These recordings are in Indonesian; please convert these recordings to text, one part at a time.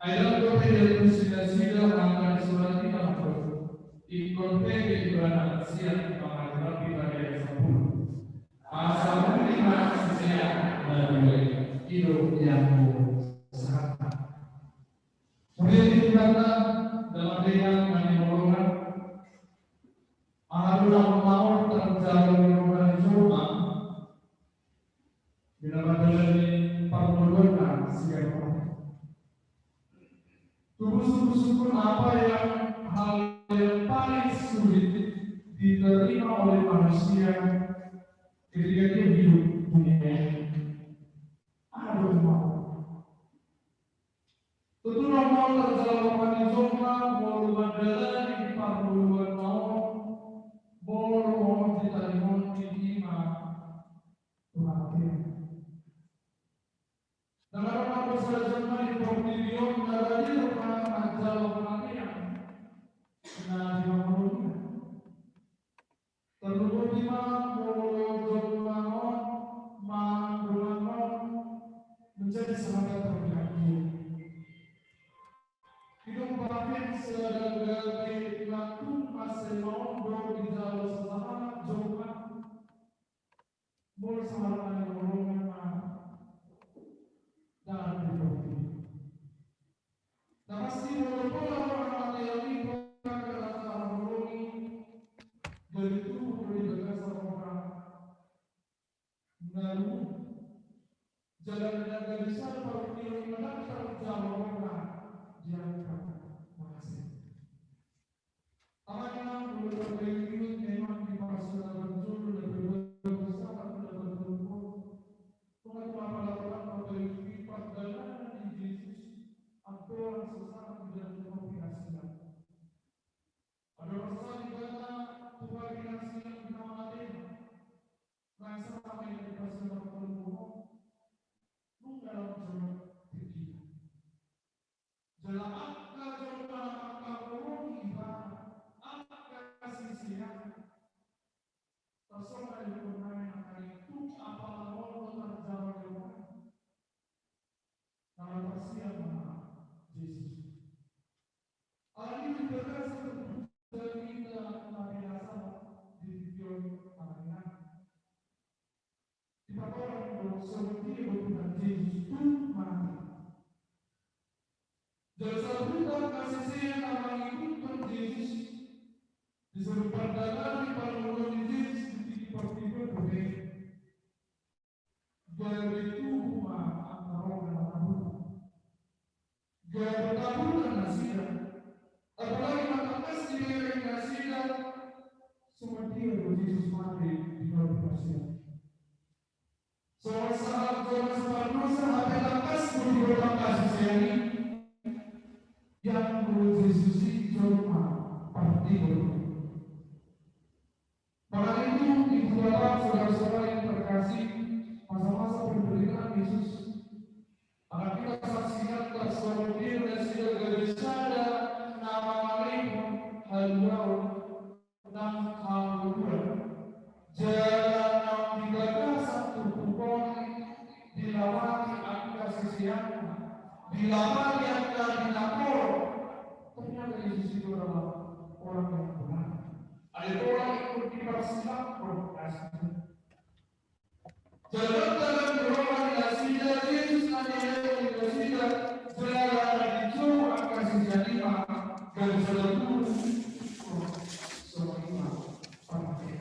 Aidang kote dari sida-sida angkat surat kita Hkbp siang pengadilan pribadi sepuluh. Asal menerima siang dari hidup yang sehat. Kemudian dikata dalam dengan menyebutkan Alhamdulillah mau terjalin hubungan cuma bila menjalani perbuatan siapa. Syukur apa yang hal yang paling sulit diterima oleh manusia ketika dia hidup dunia ini. Aduh mau. Tentu mau terjalani cuma mau menjalani perbuatan mau diterima diterima Tuhan. Dalam apa saja di video dari rumah ajar penantian. Nah, di mana? Terlalu di mana menjadi sahabat terjadi. Hidup batin sebagai waktu masih mau di dalam sesama jumpa. Boleh sama dan berbagi. Nah, pasti walaupun orang yang ini karena menolongi dari itu beribadah sama orang. Lalu jalan yang bisa kalau dia menang jalan orang diangkat. Makasih. Awalnya beberapa ini memang dipaksa betul lebih besar dan betul. Tuhan melakukan kehidupan dalam di Yesus atau orang sesama tidak terkomunikasikan. Ada masalah di mana Tuhan dikasihkan di nama lain. Nah, sama yang dikasih dalam Tuhan, lu dalam jalan tinggi. Jalan apa jalan apa kita, apa kasih siang. Tersoal dari pemain akan itu apa mau terjawab dengan nama siapa Yesus. Hal ini juga dari kita biasa di video Partangiangan. Di pertolongan seperti bukan Yesus itu mati. Dan sebutan kasih sayang nama itu kan Yesus disuruh pandangan di pertolongan Yesus di pertigaan berbeda. Dari itu antara orang tabur. Gaya bertabur dan nasihat. Apalagi matakas di daerah nasihat seperti yang Yesus mati di dalam nasihat. Seorang sahabat sahabat lakas berdoa kasih sayang yang Yesus cuma partikel. Maka itu ibu bapak saudara-saudara yang terkasih masa-masa penderitaan Yesus akan kita saksikan tersortir dan segala gesada nama Maria Halwau dan Halwau jalan yang satu pukul dilawati angka sisian dilawati angka dilapor ternyata Yesus itu adalah orang yang benar. Ada orang yang dipersilakan berkasih. Jalan dalam doa nasihat Yesus adalah nasihat jalan itu akan sejati dan selalu semua pakai.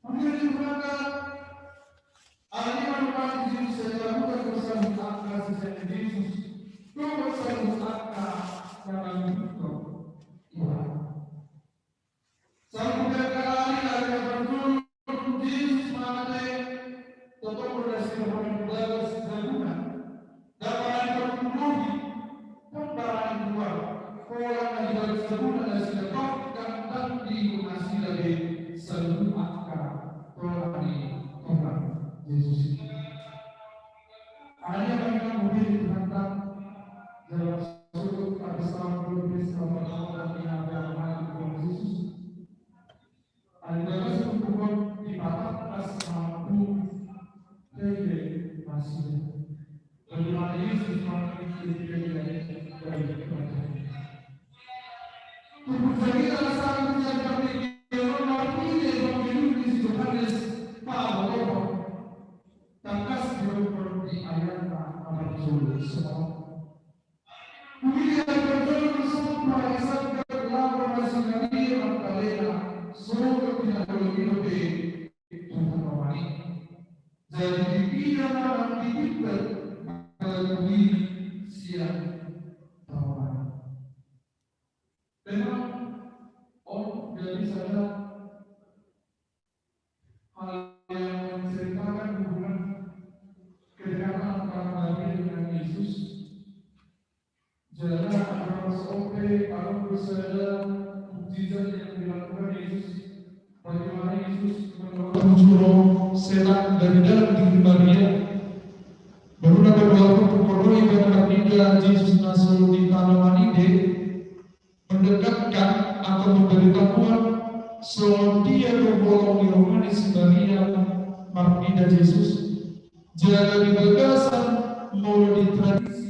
Mungkin digunakan ahli merupakan Yesus selalu bersama akan sejati Yesus. Kau bersama akan dalam hidup. Sampai kali ada betul Yesus mati tetap berdasar pada sejalan dapat terpenuhi pembaharan dua orang yang disebut adalah sedekahkan dan digunasi dari seluruh akar telah Tuhan Yesus. Hanya mereka mungkin tentang dalam sudut habis tahun lebih selama dan penyampaian Tuhan Yesus. Ada sebut di batas mampu dari masih. Lalu Setan dari dalam diri Maria, baru dapat walaupun pukul dan Maria Yesus nasul di tanaman ide mendekatkan atau memberitahuan selama dia berbolong di romanis Maria Marpida Yesus jaga di bagasan mau di tradisi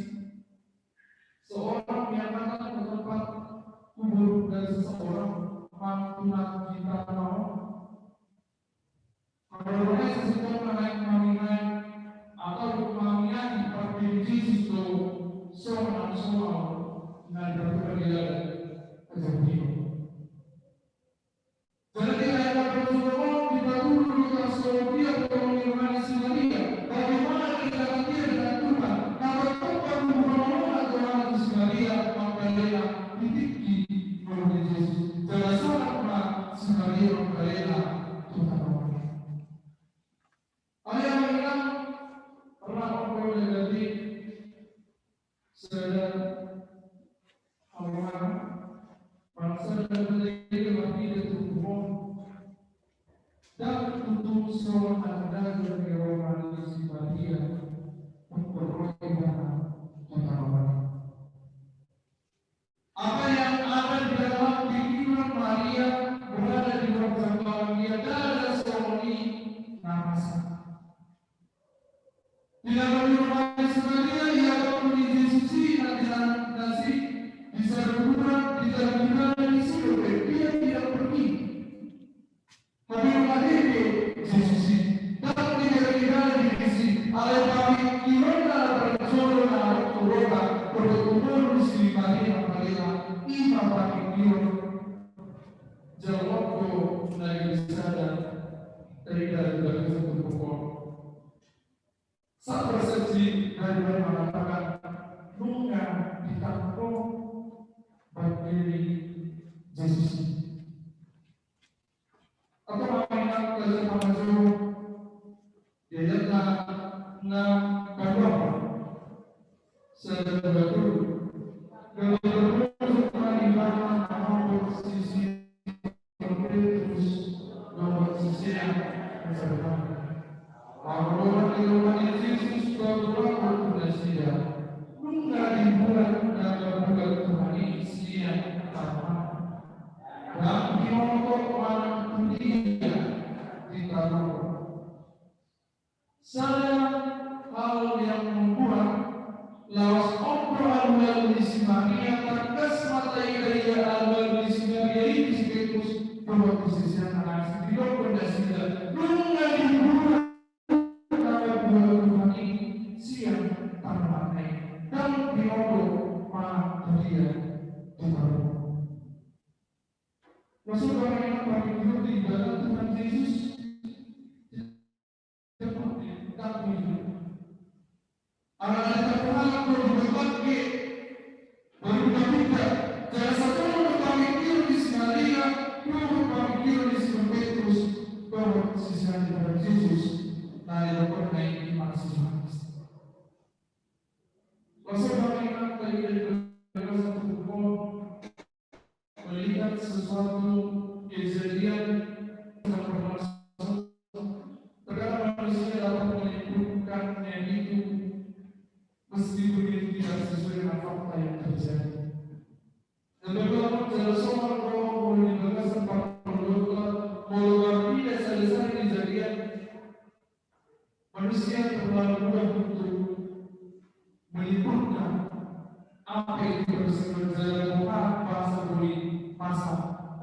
seorang yang akan ke tempat kubur dan seseorang mantunan kita mau kalau seseorang naik mengenai atau pemanggilan di Partangiangan itu seorang dan berkeadilan keseluruhan. Jadi ayat Rasulullah kita dulu kita dia mengenai Maria. Bagaimana kita dia dengan Tuhan? Kalau Tuhan mengenai Tuhan Maria Magdalena ditinggi oleh Yesus. Jangan salah Maria Magdalena Tuhan. Ayat yang pernah memperoleh dari sedang orang bangsa dan negeri lagi bertumbuh dan untuk seorang anda dari orang Maria memperoleh pengalaman. Apa yang ada di dalam pikiran Maria berada di dalam perkembangan dia dan seorang nama sana. Di dalam rumah Maria ia memiliki suci nasi bisa berkurang di dalam kita di sini dia tidak pergi. Tapi Maria suci dan tidak di sini. Oleh kami kirana berjona turuna berkumpul di sini Maria ima bagi kiron jawabku dari sana dari satu pokok. Saat persepsi dari mengatakan bunga ditampung bagi Yesus. Atau mengingat keselamatan jauh, dia na bahwa sebab hal yang membuat lawas obrolan di Maria terkas mata ia alwal di Maria ini sekitus bahwa posisinya anak di dalam kondisinya bunga dibuat kalau bulan Tuhan ini siang tanpa dan diobrol mana dia Tuhan. Maksud orang yang bagi hidup di dalam Tuhan Yesus kami anak-anak Tuhan berbagi berbeda. Jangan satu kami kira di Maria, kami kira di Petrus bahwa sisa di Yesus naik naik masih. Maksud kami dari satu melihat sesuatu kejadian yang berlangsung. Terkadang manusia dapat menyebutkan yang itu meskipun itu tidak sesuai dengan fakta yang terjadi. Dan bagaimana jalan soal roh boleh dibahas tentang mengeluarkan tidak selesai kejadian manusia terlalu mudah untuk meliputkan apa itu bersejarah Tuhan bahasa beri masa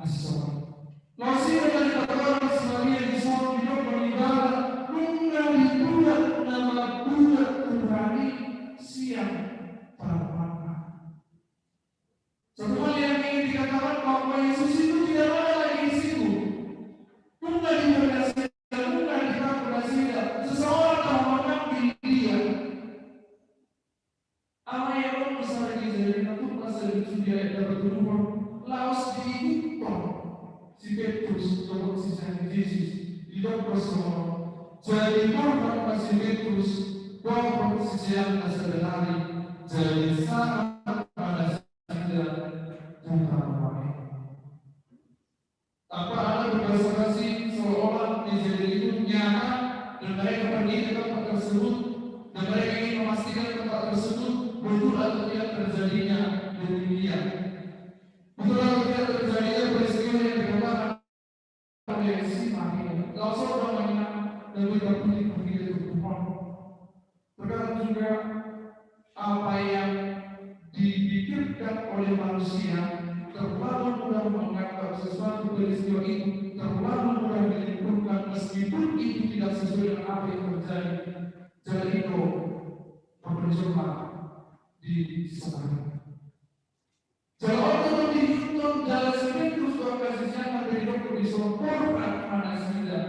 nasional. Masih ada kata-kata sebagai disuruh hidup beribadah, nunggal dibuat nama buat Tuhan siang pada. Satu hal yang ingin dikatakan bahwa Yesus itu tidak ada lagi di situ. Tunggal diberkati, tunggal diberkati. Seseorang telah mengambil dia. Apa yang misalnya dijadikan itu pasal itu dia dapat berubah. Laos dihitung si Petrus untuk sisanya Yesus di dalam bersama. Jadi korban masih Petrus bahwa sisanya sebenarnya jadi sama pada tanpa ada berbahasa-basi seolah kejadian itu nyata dan mereka pergi ke tempat tersebut dan mereka ingin memastikan tempat tersebut betul atau tidak terjadinya demikian. Betul atau tidak terjadinya peristiwa yang dikatakan oleh si mati. Kalau seorang mengingat dan berpikir begitu Tuhan. Terkadang juga apa yang dipikirkan oleh manusia terlalu mudah menganggap sesuatu peristiwa itu terlalu mudah dilimpahkan meskipun itu tidak sesuai dengan apa yang terjadi. Jadi itu berpercuma di sana. Jadi orang dihitung jalan sendiri terus berkasihnya memberi dokter di sempurna mana saja.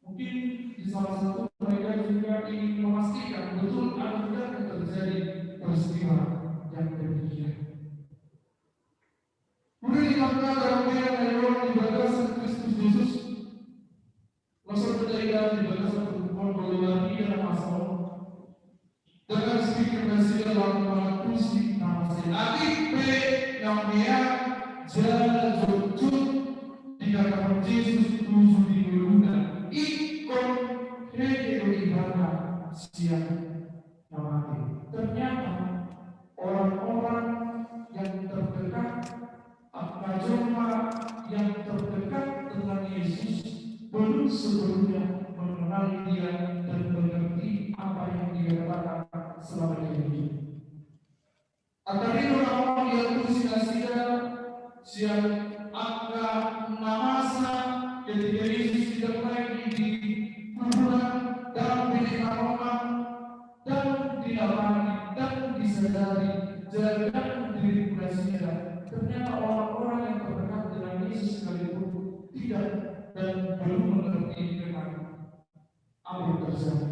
Mungkin di salah satu mereka juga ingin memastikan betul atau tidak terjadi peristiwa yang demikian. Kemudian dikatakan dalam ayat dari orang di bagasan Kristus Yesus, masa berjaya di bagasan perempuan berlari dalam masalah dengan sedikit nasi dalam kursi nama saya. Hkbp jalan jujur dikatakan Yesus tujuh di Luna. Hkbp ibadah siang namanya. Ternyata orang-orang yang terdekat jemaat yang terdekat dengan Yesus belum sebelumnya mengenal dia dan mengerti apa yang dia katakan selama dia hidup. Agar itu orang yang bersia-sia siang angka namasa ketika Yesus tidak lagi di kuburan dalam bilik aroma dan tidak lagi dan disadari jalan diri bersia. Ternyata orang-orang yang terdekat dengan Yesus sekalipun tidak dan belum mengerti dengan apa yang terjadi.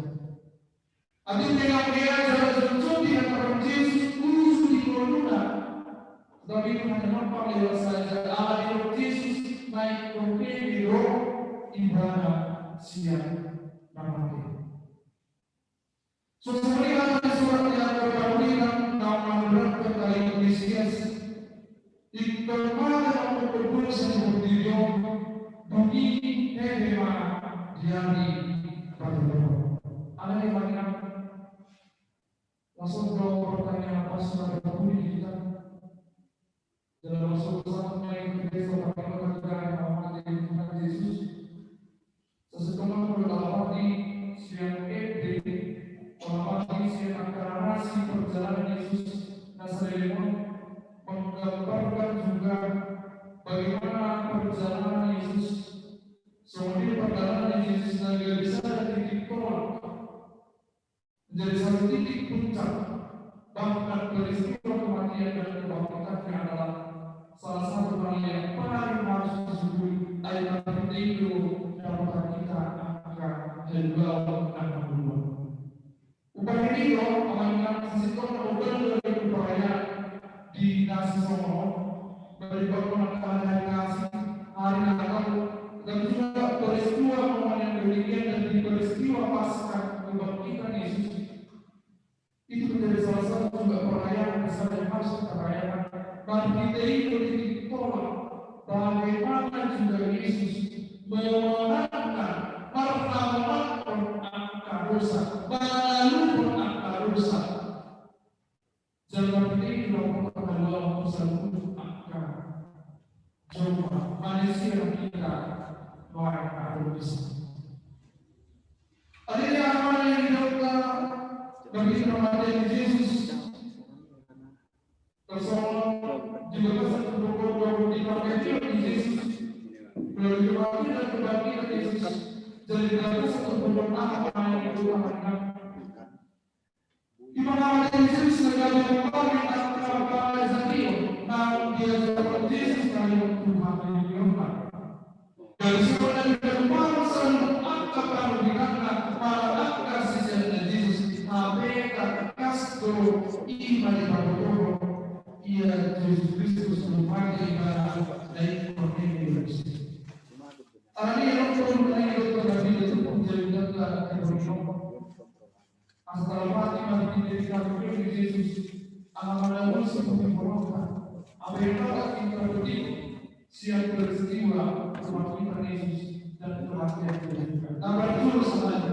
Artinya dia jalan jujur di antara Yesus khusus di Luna. Tapi itu hanya nampak lewat saja. Allah Yesus naik ke biro ibadah siang namanya. Sesuai dengan surat yang terdahulu nama berat kali Mesias. Di kemarin untuk berbuat seperti dia bunyi tema diari pada Tuhan. Ada yang banyak langsung jawab pertanyaan apa sudah berbunyi kita dalam masuk satu yang kedua bagaimana negara Muhammad yang Tuhan Yesus sesetelah berlawat di siang FD melawat di siang aklamasi perjalanan Yesus Nazareno menggambarkan juga bagaimana perjalanan Yesus semuanya perjalanan Yesus naga bisa dari titik tolak menjadi satu titik puncak bahkan peristiwa kematian dan kebangkitannya adalah salah satu hal yang paling harus disebut ayat itu dapat kita angka Hkbp 62. Upaya ini loh mengingat sistem model dari perayaan di nasi Solo melibatkan hari kasih, hari Natal, dan juga peristiwa momen yang demikian dan di peristiwa pasca kebangkitan Yesus itu menjadi salah satu juga perayaan besar yang harus kita rayakan. Bagi kita itu ditolak bagaimana juga Yesus memenangkan martabat angka dosa, mengalahkan angka dosa. Jangan ini dilakukan dalam usaha angka coba manusia kita baik bisa. Adanya apa yang dilakukan bagi Tuhan Yesus Jadi dalam satu pemerintahan yang dilakukan di mana Yesus segala memperoleh apa Zakio, namun dia seperti Yesus kali Tuhan menyuruhkan. Dan sebenarnya kembali selalu angka panggilannya para angka sisinya Yesus mereka kasih iman di bawah ia Yesus Kristus merupakan ibadah dari Tuhan Yesus. Hari yang menarik terlebih itu menjadikanlah keberuntungan. Asal mati mati didirikan oleh Yesus, anak-anak musuh memperolehkan. Apa yang kita berdiri siap peristiwa kematian Yesus dan kematian Yesus. Kabar itu saja.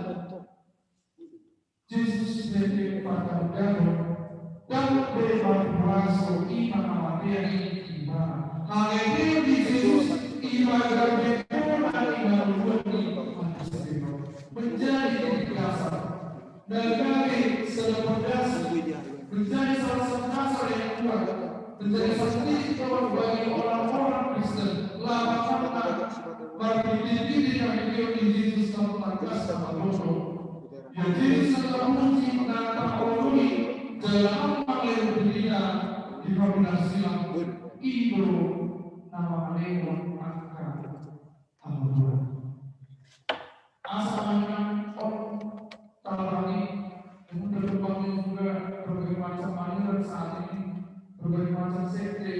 Yesus dari Partangiangan dan bebas masuk iman kematian iman. Hkbp Yesus iman dan menjadi dasar dan kami selepas menjadi salah satu dasar yang kuat, menjadi satu titik tolak bagi orang-orang Kristen. Lama bagi diri kami di Yesus tanpa sama bodoh. Ya Yesus telah menguji dan mengampuni dalam mengalir dunia di kombinasi ibu nama Leon angka Tuhan. Asalnya orang Talani yang berkembang juga berbagai macam aliran saat ini, berbagai macam sekte,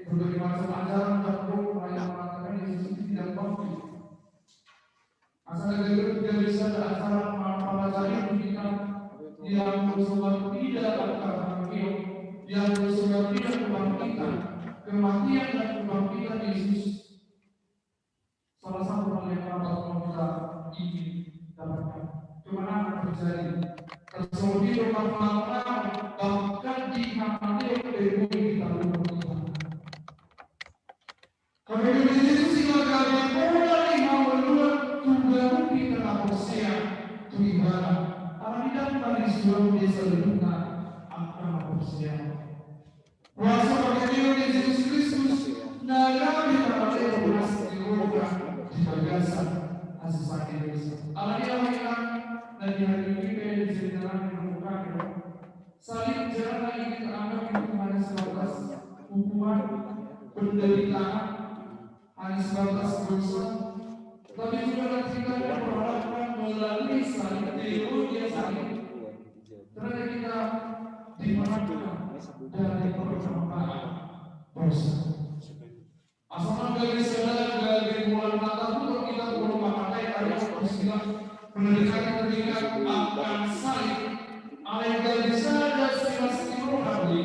berbagai macam ajaran dan dogma yang mengatakan Yesus tidak mati. Asalnya juga bisa ada ajaran pelajari pendidikan yang bersumber tidak akan yang bersumber tidak kebangkitan, kematian dan kebangkitan Yesus. Salah satu hal yang dapat kita ingin dapatkan. Kemana terjadi? Terjadi bermakna bahkan di namanya bumi kita berubah. Kami Yesus sehingga kami mulai mengeluar tugas kita manusia tujuan. Karena tidak dari seluruh desa dunia akan manusia. Kuasa bagi Yesus Kristus naga kita berhasil diubah di bagasan asal Indonesia. Alhamdulillah dan di hari ini kita diceritakan menemukan saling jalan ini teranggap itu hanya sebatas hukuman penderitaan, hanya sebatas dosa, tapi juga kita berharapkan melalui saling teologi saling terhadap kita dimenangkan dari perjumpaan dosa. Asalkan bagi saudara bagi bulan mata untuk kita belum memakai ayat Bismillah pendidikan akan salib alaihi saja silas rohani.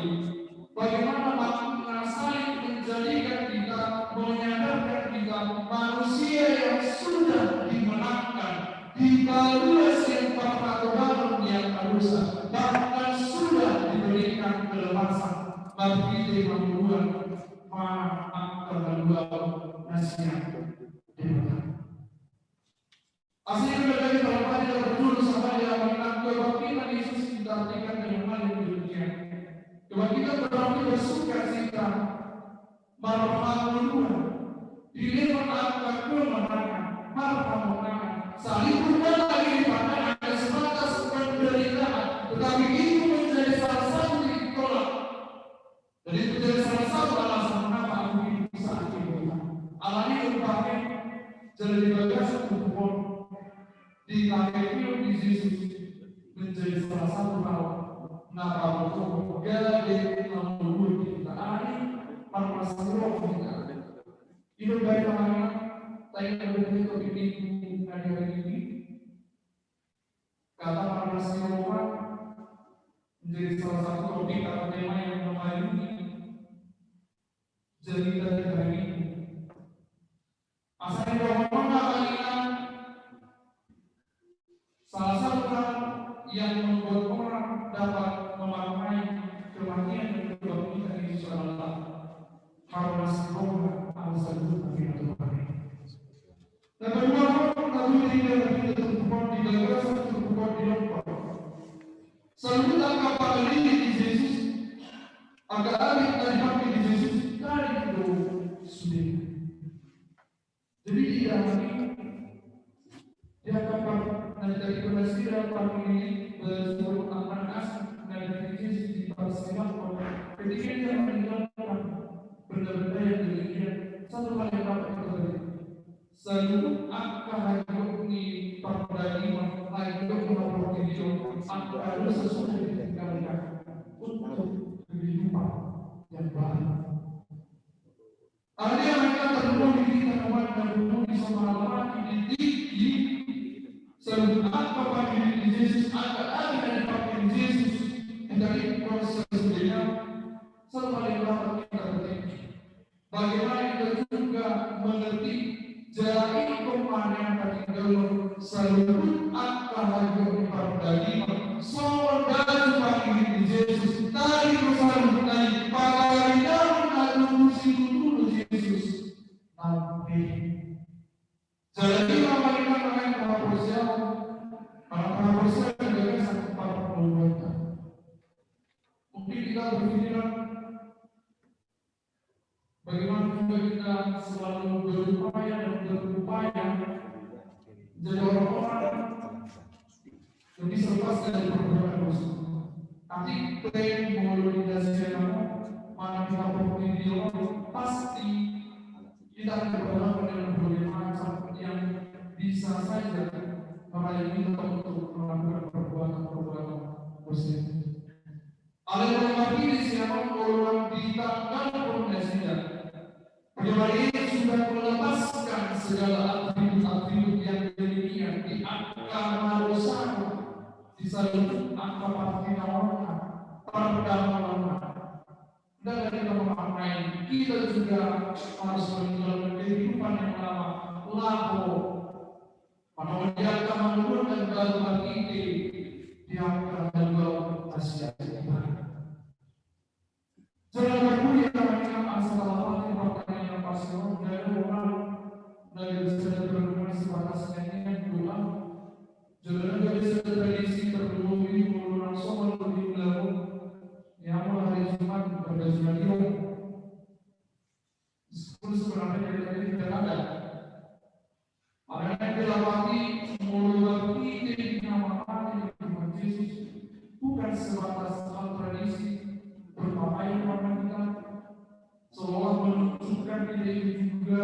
Bagaimana makna salib menjadikan kita menyadarkan kita manusia yang sudah dimenangkan dibalas yang peraturan yang dosa bahkan sudah diberikan kelepasan bagi kita membuat kedua nasihat demokrat. Aslinya dari kalau kita betul sama yang mengenal kebangkitan Yesus kita artikan dengan hal yang demikian. Kebangkitan berarti bersuka cita, marhamun Tuhan, dilihat akan kemenangan, marhamun salib bukan lagi dipandang ada sebatas penderitaan, tetapi itu menjadi salah satu titik tolak. Dan itu menjadi salah satu alasan mengapa aku hidup saat ini. Alami berbagai jadi bagasan hukum di Hkbp Yesus menjadi salah satu hal mengapa aku jadi menurut kita hari permasalahan kita. Itu baik namanya saya begitu ini hari ini kata permasalahan menjadi salah satu topik atau tema yang memayungi jadi dari hari ini. Asalnya bagaimana salah satu hal yang membuat orang dapat memaknai kematian dan kebangkitan Yesus adalah karena sebuah alasan Tuhan. Dan kedua, lalu tidak tertumpah di gagasan tertumpah di lompat. Selalu tangkap pada diri di Yesus agar alih dari hati di Yesus dari itu sudah. Jadi dia dari penasihat pemilik seluruh anak asuh dari Yesus di persidangan ketika dia meninggalkan benda-benda yang demikian satu kali dapat terjadi seluruh akar hidup ini perdani hidup menurut video akar sesuatu yang ditinggalkan untuk kehidupan yang baru. Ada yang mereka terbunuh di tanaman dan terbunuh di semalam di seluruh apa bagi Yesus ada dari bagi Yesus yang dari proses dia satu kali dapat kita berhenti. Bagaimana kita juga mengerti jalan kemana tadi dalam seluruh akal hidup pribadi saudara bagi Yesus dari pesan dari pada dalam musim dulu Yesus tapi jadi apa kita mengenai proses adalah satu perbuatan. Mungkin kita berpikiran bagaimana juga kita selalu berupaya jadi orang-orang yang bisa lepas dari perbuatan dosa. Tapi klaim mobilisasi mana kita berpikir pasti kita akan berhadapan dengan berbagai macam yang bisa saja meraih kita untuk melakukan perbuatan dosa. Oleh sebab ini siapa orang ditangkap pemnasihat. Bagaimana ini sudah melepaskan segala atribut-atribut yang demikian di akar dosa, di seluruh akar Partangiangan, Partangiangan. Dan kita memaknai kita juga harus menjalani kehidupan yang lama, laku. Pada dia akan menggunakan dalam ini di akar dan dalam Asia. Jangan berkulit dengan asal yang berkaitan pasal dari orang dari sejarah berhubungan sebatas nyanyian doa. Jangan dari sejarah tradisi terhubung ini mengurang soal lebih dalam yang hari Jumat berdasarkan dia. Sekolah sebenarnya dari tidak ada. Ada yang dilawati mulai ini dinamakan dengan Yesus bukan sebatas hal tradisi berpakaian warna hitam seolah menunjukkan diri juga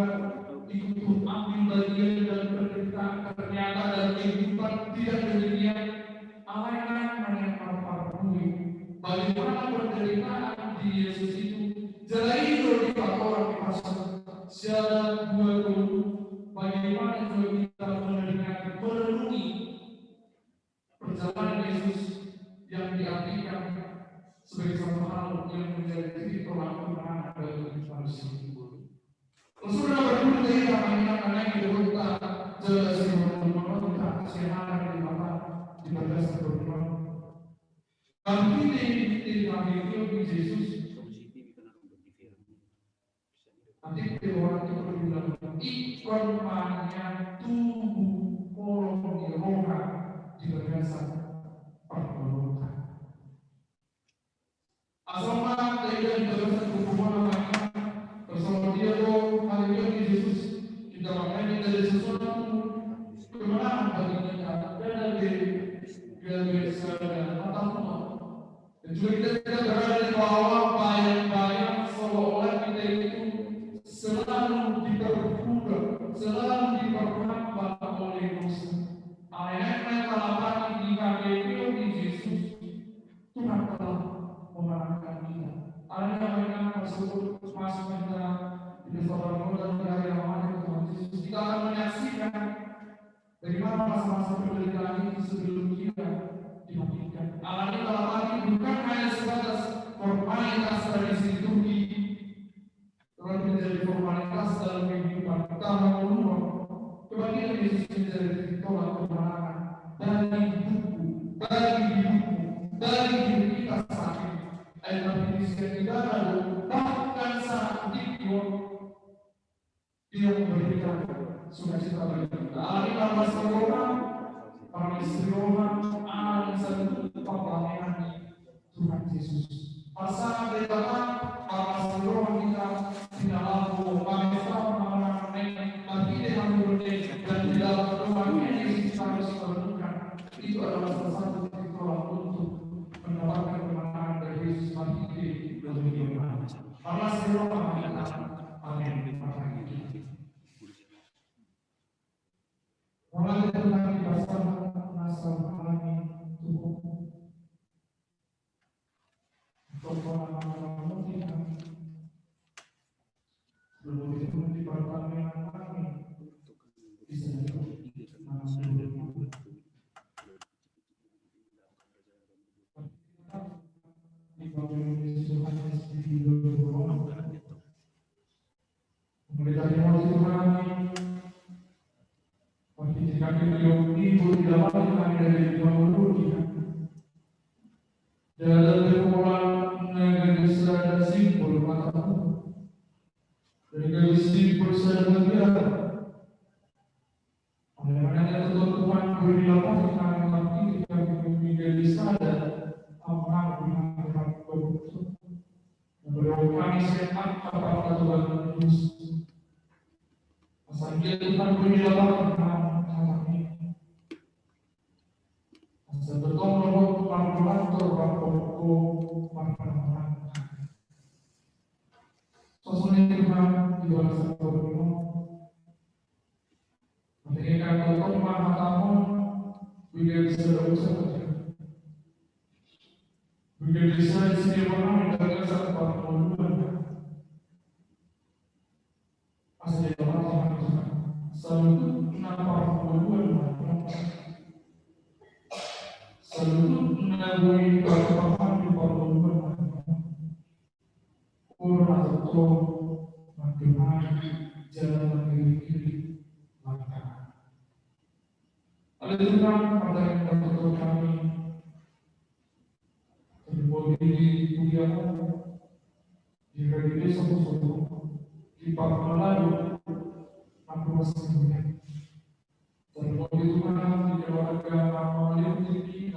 ikut ambil bagian dan penderitaan ternyata dalam kehidupan tidak demikian. Alasan yang terpartui bagaimana penderitaan di Yesus itu jalan itu di orang di pasal jalan 20 bagaimana juga kita mendengar merenungi perjalanan Yesus yang diartikan sebagai satu hal yang menjadi perlakuan bagi manusia. Sudah berguna dari namanya karena kita jelas kita kesehatan di mana di berdasar berguna. Kami di kami Yesus. Nanti orang itu berbilang ikon banyak tubuh kolom di roha di berdasar perbuatan. Asal tidak berdasar hubungan bersama dia dong hari ini Yesus kita makanya dari sesuatu kemenangan bagi kita dan dari segala matahari dan juga kita tidak berada di bawah bayang-bayang seolah-olah kita itu selalu diperbudak, selalu diperhamba oleh dosa. Ayatnya kalau di Hkbp di Yesus Tuhan telah memenangkan kita. Ada yang masuk kita di Soposurung dan di hari yang Tuhan Yesus. Kita akan menyaksikan bagaimana masa-masa penderitaan itu sebelum kita dibangkitkan. Allah ini kalau bukan hanya sebatas formalitas tradisi liturgi, tetapi menjadi formalitas dalam kehidupan kita mengubah kebangkitan Yesus menjadi tolak kemenangan bagi hidupku, bagi hidup kita saat ini. Ayat yang tidak lalu bahkan saat itu dia memberikan sukacita bagi kita. Allah para seorang, para istri orang, anak dan pembangkitan Tuhan Yesus. Pasangan berkata, para seorang kita tidak lalu kami tahu mengenai tapi dia memberi dan di dalam Tuhan Yesus harus merenungkan itu adalah salah satu titik tolak untuk mendapatkan kemenangan dari Yesus mati di dunia. Allah selalu mengatakan amin. Mulai dari dasar nasab alami tubuhmu untuk orang-orang Tuhan belum itu di Partangiangan kami bisa Hkbp Soposurung di Papua aku masih ingat. Terlalu itu kan di keluarga paling tinggi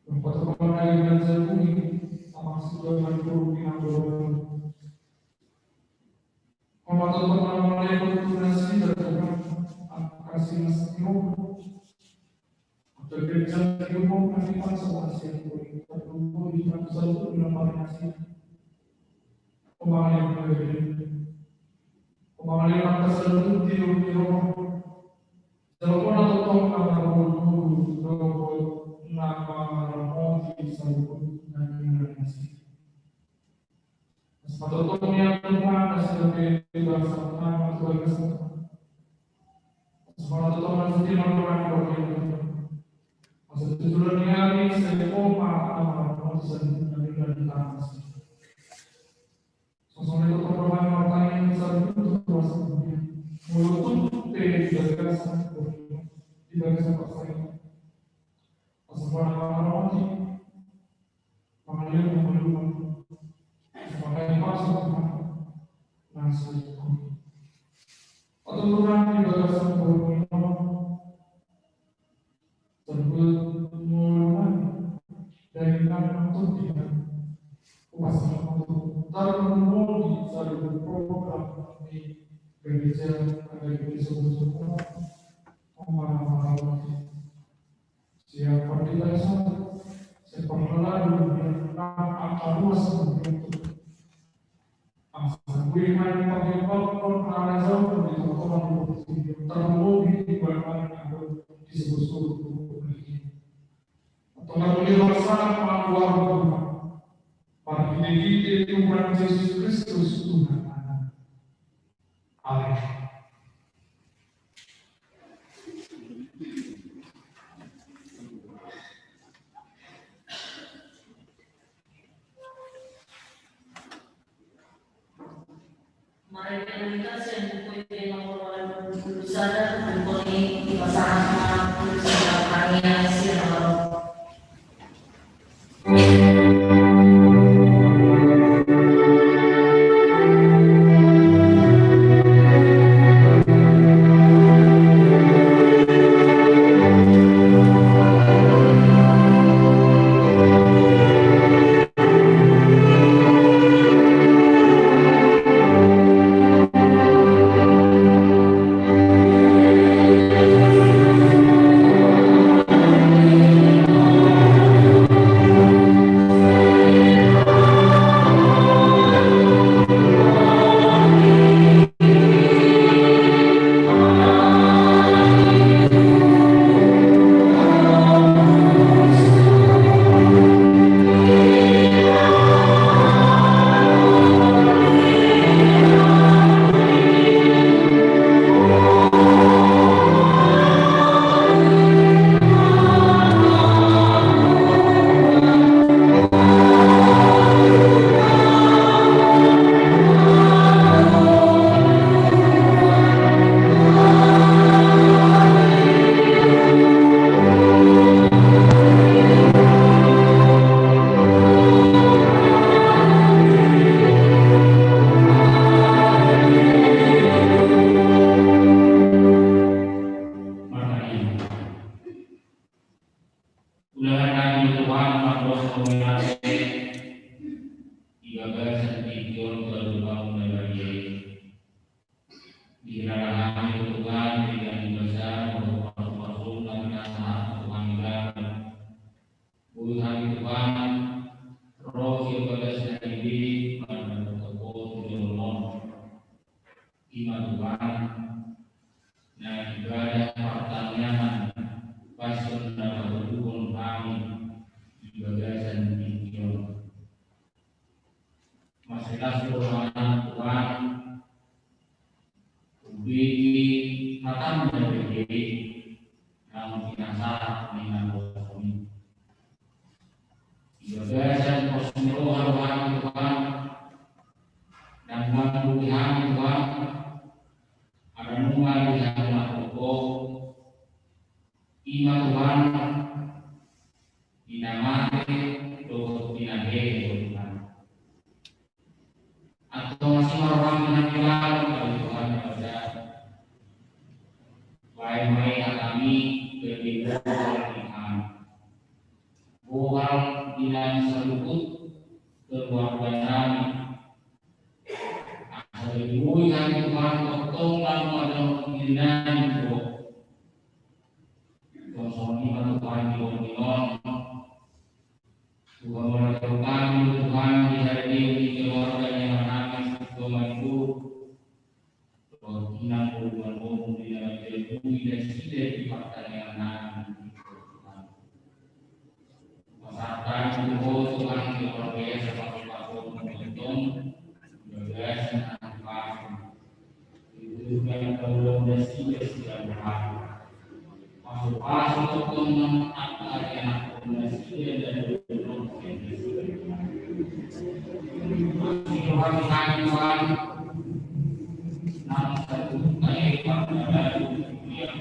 tempat keluarga yang terbunyi sama sudah berkurang dengan teman-teman yang berkoordinasi dan kasih nasi bekerja di rumah kami sama siapa terkumpul di satu koordinasi pembangunan tersebut di rumah telepon atau nama di satu koordinasi atau yang Tuhan sebagai bersama keluarga semua teman sendiri melakukan sejujurnya ini saya nama dari atas. Sosok itu pertolongan matanya yang besar itu terus mulut tidak bisa persaingan. Semua orang mengalir memeluk sebagai masuk nasi. Atau Tuhan tidak sempurna tersebut mulai dari untuk tidak upacara untuk termodi satu program di gereja Hkbp Soposurung siapa kita seperti lalu yang akan luas untuk beriman pakai pokok alasan di tempat termodi di bagian yang disebut atau dewasa keluar para identitas Tuhan Yesus Kristus Tuhan. Amin. Mari kita yang dipuji nomor sadar dipuji di pasangan Partangiangan sirah. Tuhan maros komenase ibagasan tidur terlebang menebagi dirarahan Tuhan dengan ibasar Rasul dan nasihat Tuhan dan Tuhan Tuhan roh ibagasan ini pada toko tujuan iman Tuhan nah ibadah Partangiangan pasun dalam hubungan kami ibagasan tidur masalah perubahan Tuhan ubi akan menjadi yang binasa dengan kami ibadasan Soposurung Tuhan dan Tuhan Tuhan ada nungal di dalam pokok iman Tuhan dinamai do dinahe Tuhan atau masih orang menanyakan kepada Tuhan kepada baik-baik kami berbeda Tuhan bukan tidak seluput keluarga kami asal ibu yang Tuhan potong lalu ada pengirian itu Tuhan Tuhan Tuhan melakukan Tuhan di keluarga yang menangis Tuhan itu Tuhan ngomong di dalam ilmu dan tidak di Partangiangan masyarakat Tuhan keluarga seperti apapun menonton bebas dan apapun itu yang belum sudah berlaku masuk untuk apa yang akomodasi dan Tuhan nama satu baik pada yang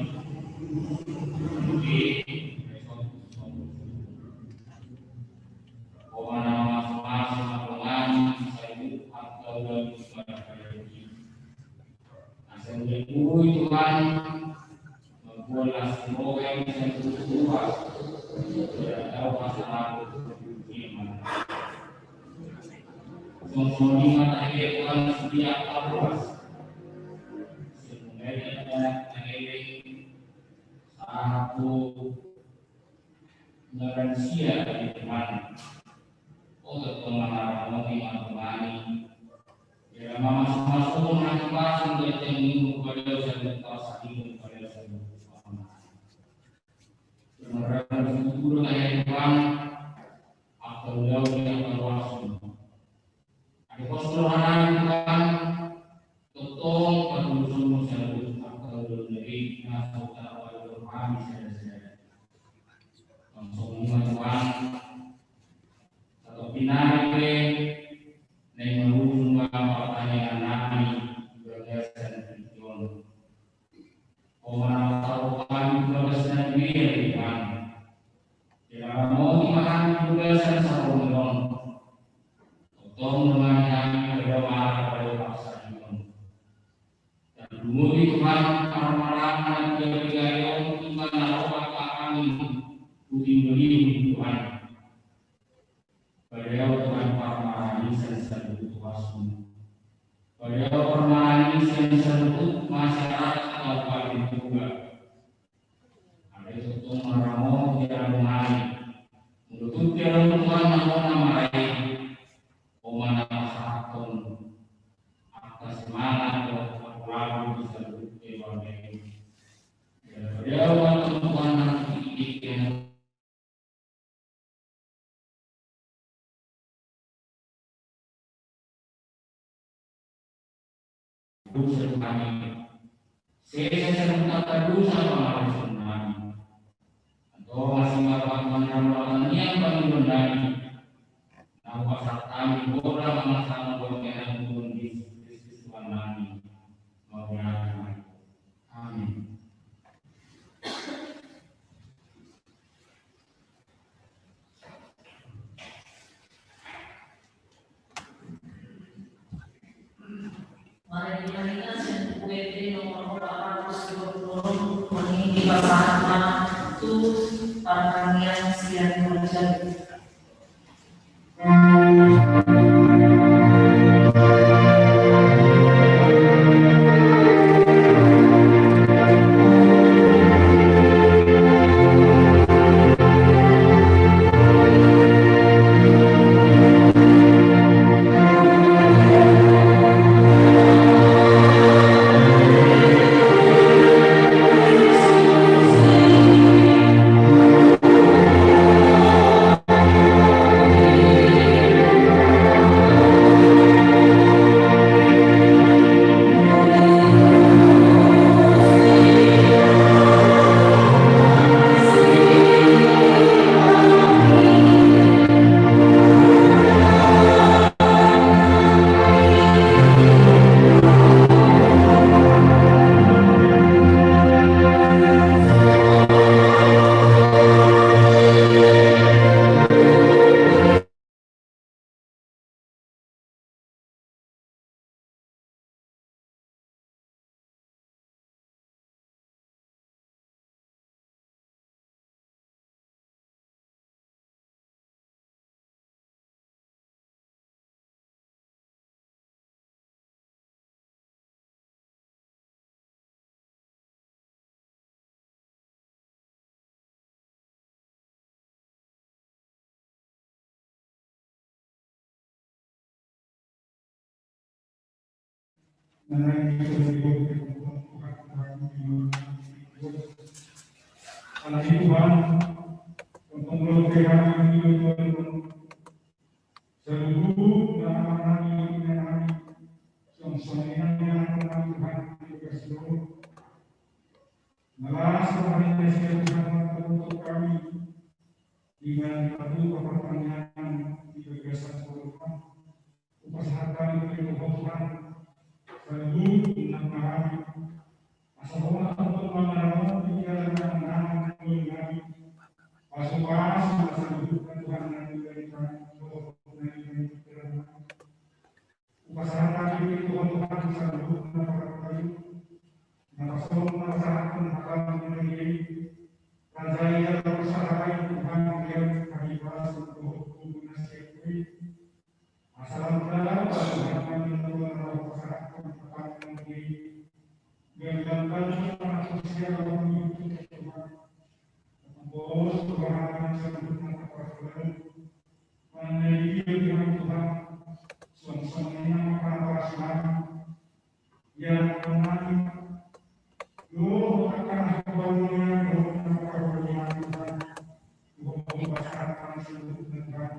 nama masing-masing saya atau asal Tuhan bola semoga yang bisa berubah tidak tahu masalah iman semuanya tadi Tuhan setiap luas semuanya tadi satu garansia di Tuhan untuk pengalaman iman Tuhan ya masuk masing-masing bertemu kepada dan kuasai kepada mereka bersyukur ayat Tuhan atau jauh yang berwaspada. Ada keseluruhan Tuhan tentang penulisan syariat atau dari masuk pada Tuhan saja. Langsung Tuhan atau pinane yang merubah pertanyaan kami berdasarkan tujuan. Orang taruhan berdasarkan diri Tuhan. Jika mau dimakan berdasarkan sarungan, tolong dengan kami berdoa pada paksa Tuhan. Dan dulu Tuhan marah-marah dan bergaya iman Allah kami budi beli Tuhan. Pada Tuhan marah ini selalu kuasa. Pada permainan yang disebut masyarakat atau paling juga ada itu meramu tidak mengenai menutup jalan Tuhan nama lain omana masyarakat atas semangat dan lagu disebut keluarga pada waktu Tuhan diikat dosa kami. Saya serta dosa kami atau masih melakukan yang kami berdani. Nah, pasal kami boleh mengasah berkenan Tuhan Yesus Tuhan kami. Amin. Mari kita yang Hkbp nomor 420 mengingi pasangan itu Partangiangan terjadi. Dengan lagu Partangiangan di Soposurung, upasakan Tuhan selalu menangani asal untuk menaruh pikiran menang mengenai pasukan selalu Tuhan yang diberikan upasakan Tuhan selalu menangani masalah akan menjadi Tanzania bersama Tuhan yang kami bahas untuk komunikasi masalah dalam Tuhan mengenai masyarakat akan menjadi dan manusia yang menyukai Tuhan bos Tuhan yang sebutkan kepada menjadi dengan Tuhan semuanya akan berasal yang menang Yo akan kebahagiaan Tuhan membahasakan seluruh negara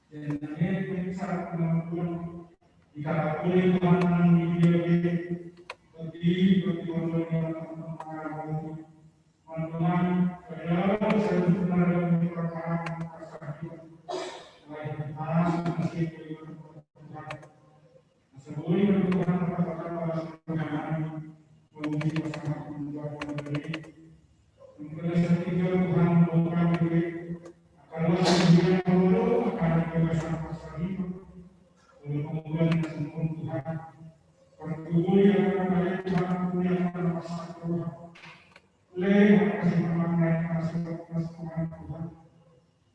dan ini saat menentukan jika boleh Tuhan menjadi bagi berjuang yang mengalami mantuan dalam seluruh negara perkara kasih baik pas masih Tuhan seluruh Tuhan pada menguji pasangan membuat memberi mengkelas ketiga Tuhan membuka diri kalau semuanya dulu akan kebebasan pasal itu lalu kemudian semua Tuhan pertumbuh yang akan dari Tuhan punya pada pasal Tuhan lewat kasih memaknai kasih Tuhan Tuhan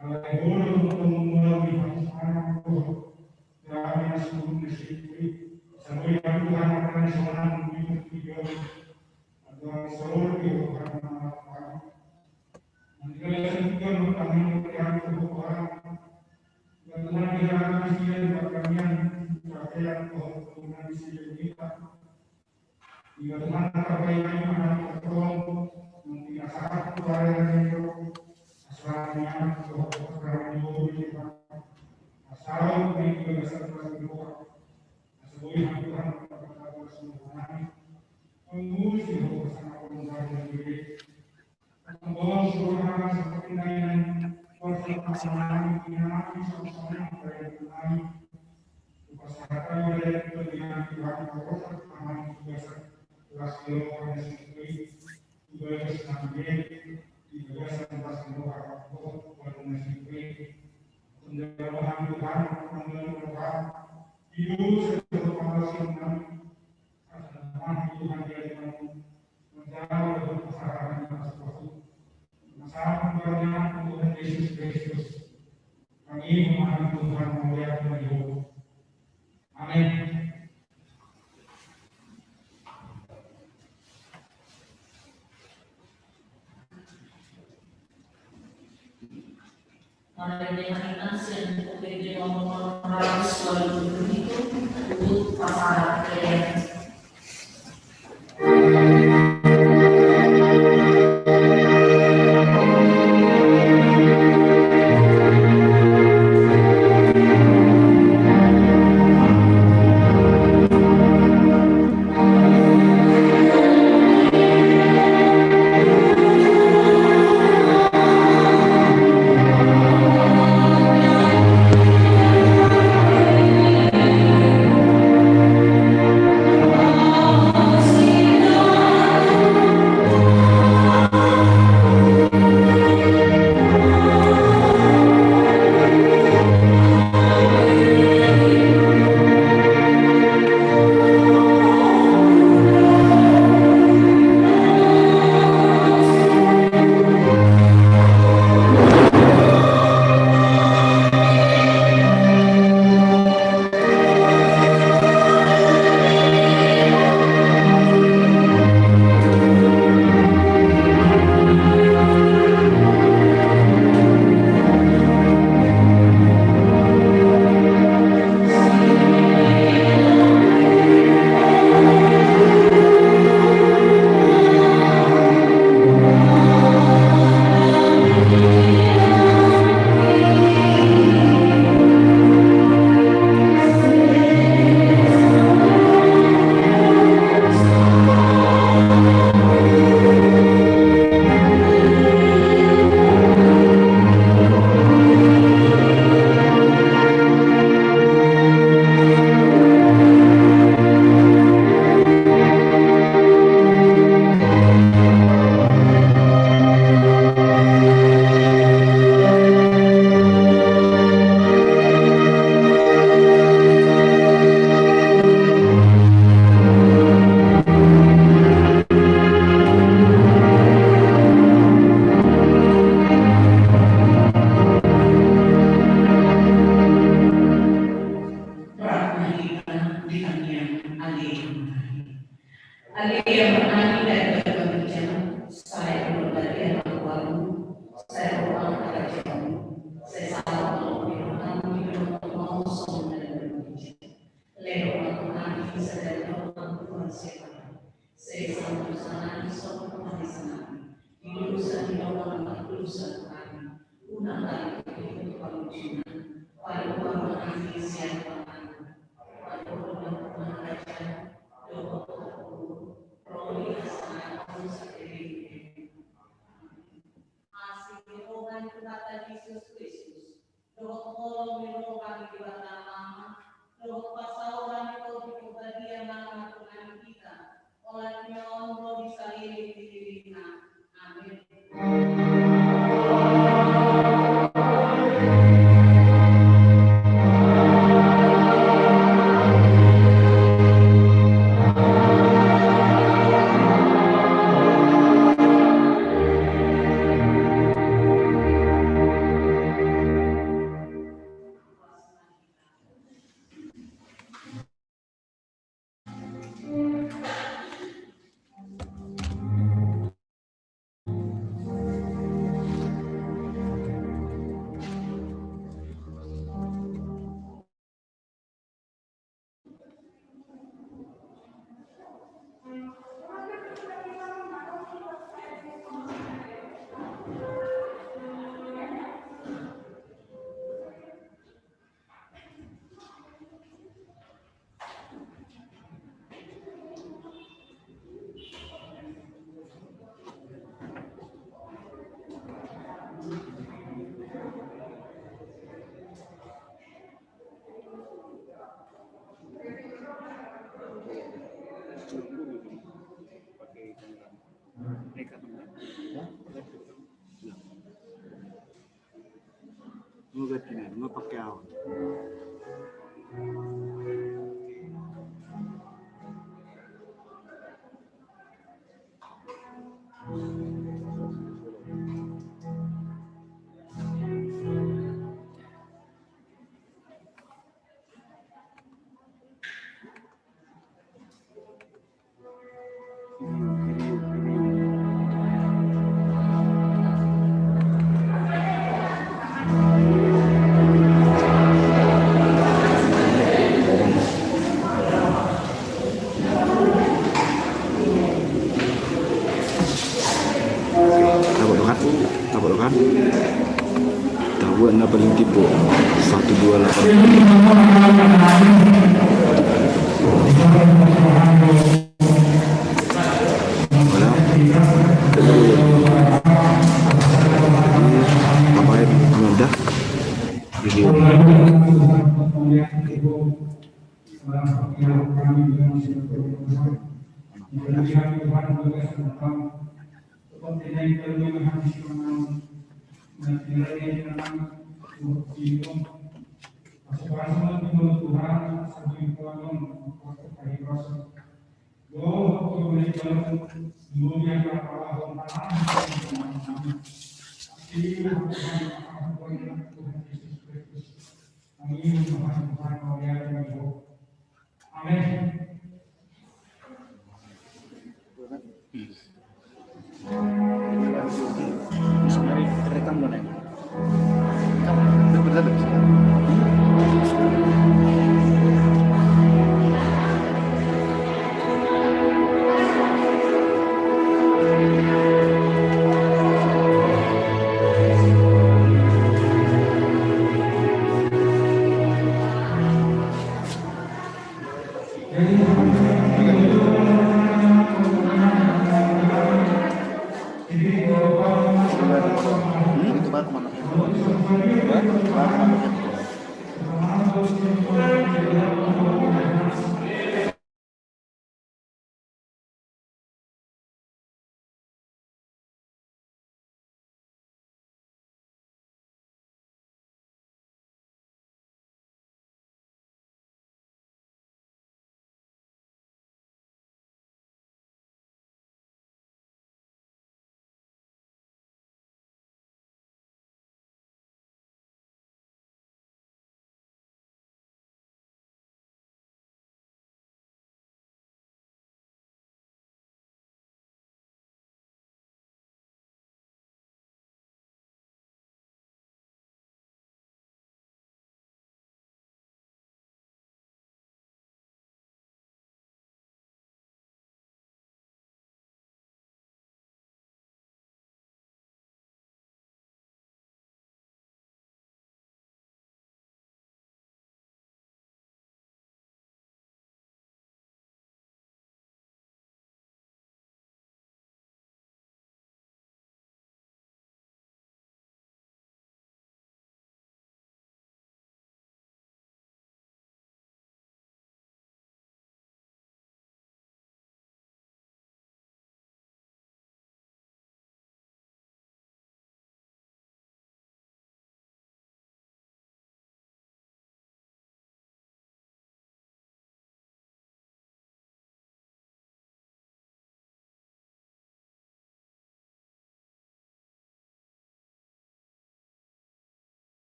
alai boleh untuk melalui pasangan Tuhan dan seluruh disiplin sampai Tuhan akan seorang tiga atau seluruh Tuhan nanti juga bertanggung jawab Tuhan dan Tuhan diharapkan kasihan kalian percaya Tuhan kasihan kita jika Tuhan terbaik akan tertolong tidak sangat kepada yang asalnya Tuhan kita asal kita bisa berdoa sebagai Tuhan kepada semua menguji bersama pembangunan diri membawa suara seperti lain persamaan dinamik sama-sama berjalan upasakan oleh kepentingan Tuhan terus aman biasa kelas keluar dan seperti juga senangnya juga sangat semua waktu pada seperti penjelasan Tuhan mengeluarkan hidup sebagai manusia Tuhan dia menjauh dari kesalahan sesuatu masalah kemudian untuk Tuhan Yesus Kristus. Kami memahami Tuhan melihat hidup. Amin. Mari kita siap untuk ngomong selalu itu untuk pasal kalian. Nggak pakai awan. tipe 128. Apa ya Amanda video Amin.